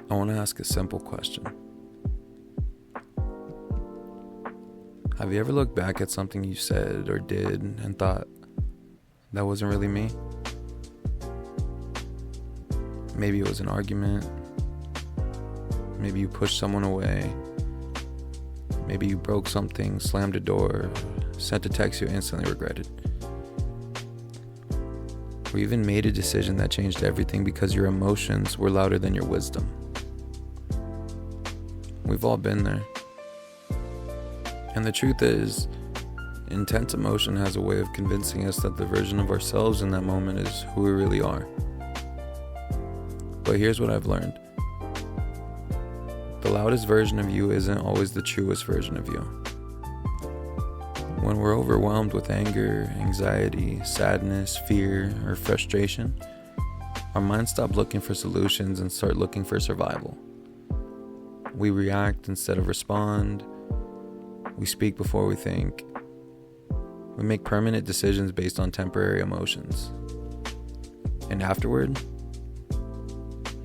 I want to ask a simple question. Have you ever looked back at something you said or did and thought, that wasn't really me? Maybe it was an argument. Maybe you pushed someone away. Maybe you broke something, slammed a door, sent a text you instantly regretted. Or even made a decision that changed everything because your emotions were louder than your wisdom. We've all been there. And the truth is, intense emotion has a way of convincing us that the version of ourselves in that moment is who we really are. But here's what I've learned. The loudest version of you isn't always the truest version of you. When we're overwhelmed with anger, anxiety, sadness, fear, or frustration, our minds stop looking for solutions and start looking for survival. We react instead of respond. We speak before we think. We make permanent decisions based on temporary emotions. And afterward,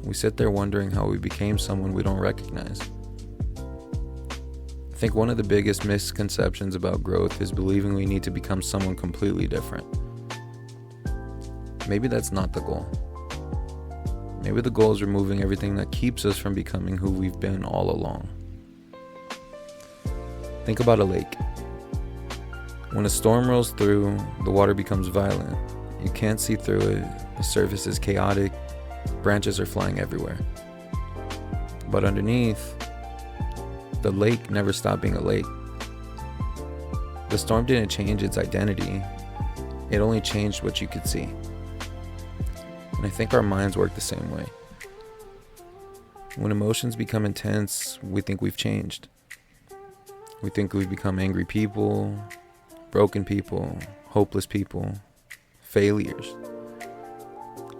we sit there wondering how we became someone we don't recognize. I think one of the biggest misconceptions about growth is believing we need to become someone completely different. Maybe that's not the goal. Maybe the goal is removing everything that keeps us from becoming who we've been all along. Think about a lake. When a storm rolls through, the water becomes violent. You can't see through it. The surface is chaotic. Branches are flying everywhere. But underneath, the lake never stopped being a lake. The storm didn't change its identity. It only changed what you could see. And I think our minds work the same way. When emotions become intense, we think we've changed. We think we've become angry people, broken people, hopeless people, failures.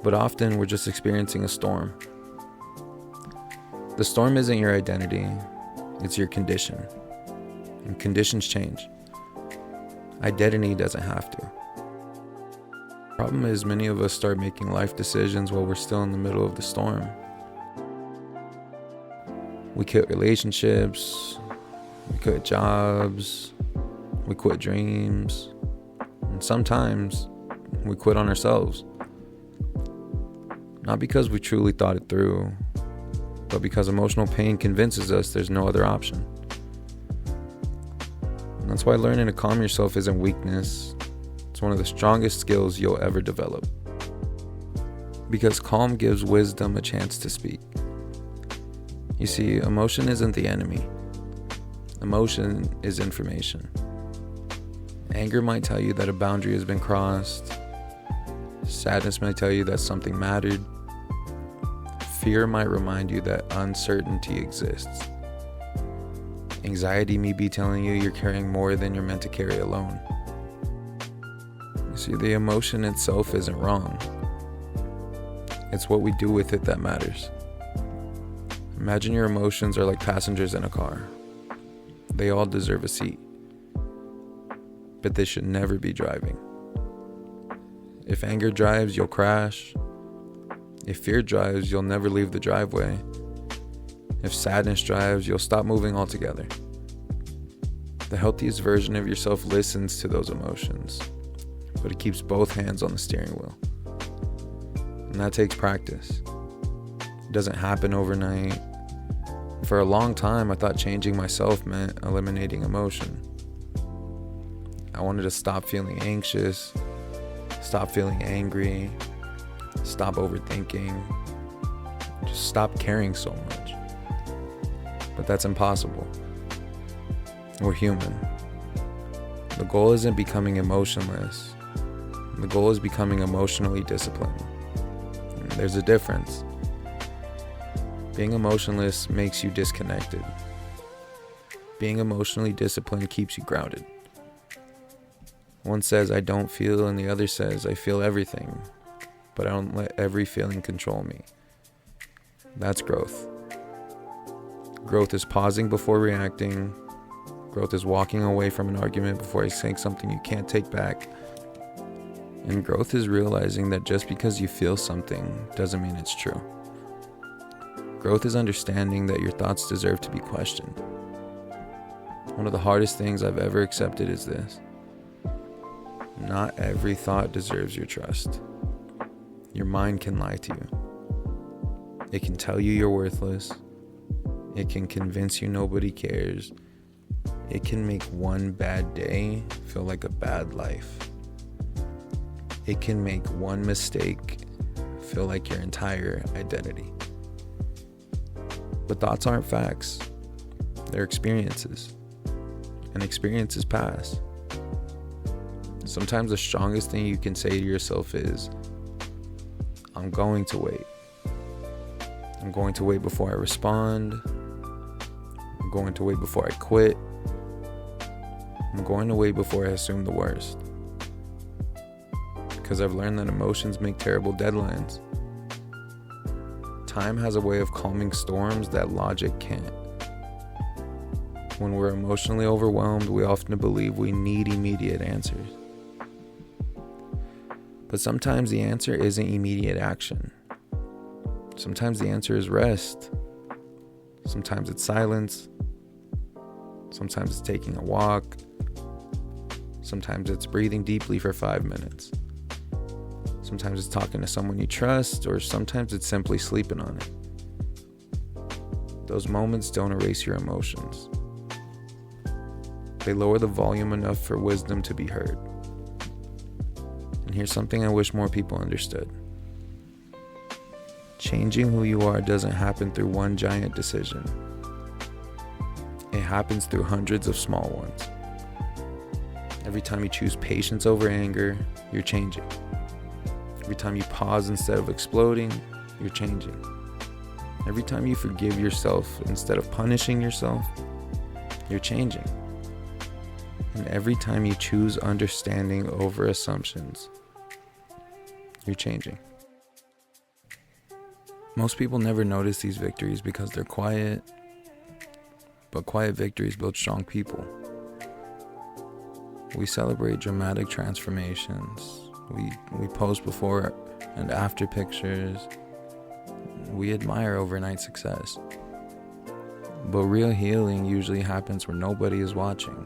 But often we're just experiencing a storm. The storm isn't your identity, it's your condition. And conditions change. Identity doesn't have to. The problem is many of us start making life decisions while we're still in the middle of the storm. We quit relationships, we quit jobs, we quit dreams, and sometimes we quit on ourselves. Not because we truly thought it through, but because emotional pain convinces us there's no other option. And that's why learning to calm yourself isn't weakness. It's one of the strongest skills you'll ever develop. Because calm gives wisdom a chance to speak. You see, emotion isn't the enemy. Emotion is information. Anger might tell you that a boundary has been crossed. Sadness might tell you that something mattered. Fear might remind you that uncertainty exists. Anxiety may be telling you you're carrying more than you're meant to carry alone. You see, the emotion itself isn't wrong. It's what we do with it that matters. Imagine your emotions are like passengers in a car. They all deserve a seat. But they should never be driving. If anger drives, you'll crash. If fear drives, you'll never leave the driveway. If sadness drives, you'll stop moving altogether. The healthiest version of yourself listens to those emotions, but it keeps both hands on the steering wheel. And that takes practice. It doesn't happen overnight. For a long time, I thought changing myself meant eliminating emotion. I wanted to stop feeling anxious, stop feeling angry, stop overthinking, just stop caring so much. But that's impossible. We're human. The goal isn't becoming emotionless. The goal is becoming emotionally disciplined. There's a difference. Being emotionless makes you disconnected. Being emotionally disciplined keeps you grounded. One says, I don't feel, and the other says, I feel everything, but I don't let every feeling control me. That's growth. Growth is pausing before reacting. Growth is walking away from an argument before saying something you can't take back. And growth is realizing that just because you feel something doesn't mean it's true. Growth is understanding that your thoughts deserve to be questioned. One of the hardest things I've ever accepted is this: not every thought deserves your trust. Your mind can lie to you. It can tell you you're worthless. It can convince you nobody cares. It can make one bad day feel like a bad life. It can make one mistake feel like your entire identity. But thoughts aren't facts. They're experiences. And experiences pass. Sometimes the strongest thing you can say to yourself is, I'm going to wait. I'm going to wait before I respond. I'm going to wait before I quit. I'm going to wait before I assume the worst. Because I've learned that emotions make terrible deadlines. Time has a way of calming storms that logic can't. When we're emotionally overwhelmed, we often believe we need immediate answers. But sometimes the answer isn't immediate action. Sometimes the answer is rest. Sometimes it's silence. Sometimes it's taking a walk. Sometimes it's breathing deeply for 5 minutes. Sometimes it's talking to someone you trust, or sometimes it's simply sleeping on it. Those moments don't erase your emotions. They lower the volume enough for wisdom to be heard. And here's something I wish more people understood. Changing who you are doesn't happen through one giant decision. It happens through hundreds of small ones. Every time you choose patience over anger, you're changing. Every time you pause instead of exploding, you're changing. Every time you forgive yourself instead of punishing yourself, you're changing. And every time you choose understanding over assumptions, you're changing. Most people never notice these victories because they're quiet, but quiet victories build strong people. We celebrate dramatic transformations. We post before and after pictures. We admire overnight success. But real healing usually happens where nobody is watching.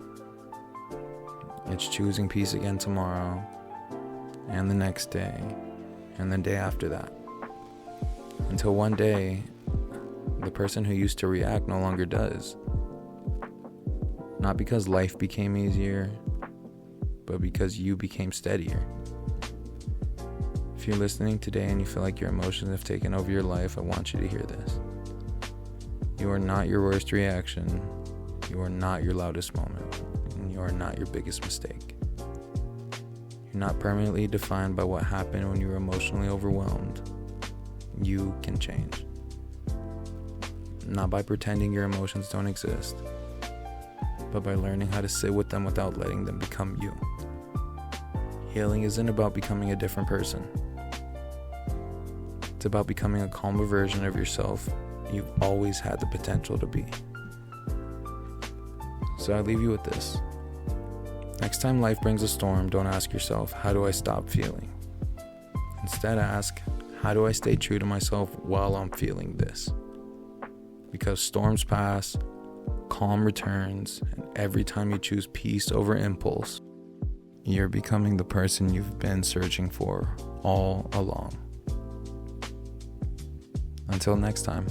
It's choosing peace again tomorrow, and the next day, and the day after that. Until one day, the person who used to react no longer does. Not because life became easier, but because you became steadier. If you're listening today and you feel like your emotions have taken over your life, I want you to hear this. You are not your worst reaction. You are not your loudest moment. And you are not your biggest mistake. You're not permanently defined by what happened when you were emotionally overwhelmed. You can change. Not by pretending your emotions don't exist, but by learning how to sit with them without letting them become you. Healing isn't about becoming a different person. It's about becoming a calmer version of yourself you've always had the potential to be. So I leave you with this. Next time life brings a storm, don't ask yourself, how do I stop feeling? Instead ask, how do I stay true to myself while I'm feeling this? Because storms pass, calm returns, and every time you choose peace over impulse, you're becoming the person you've been searching for all along. Until next time.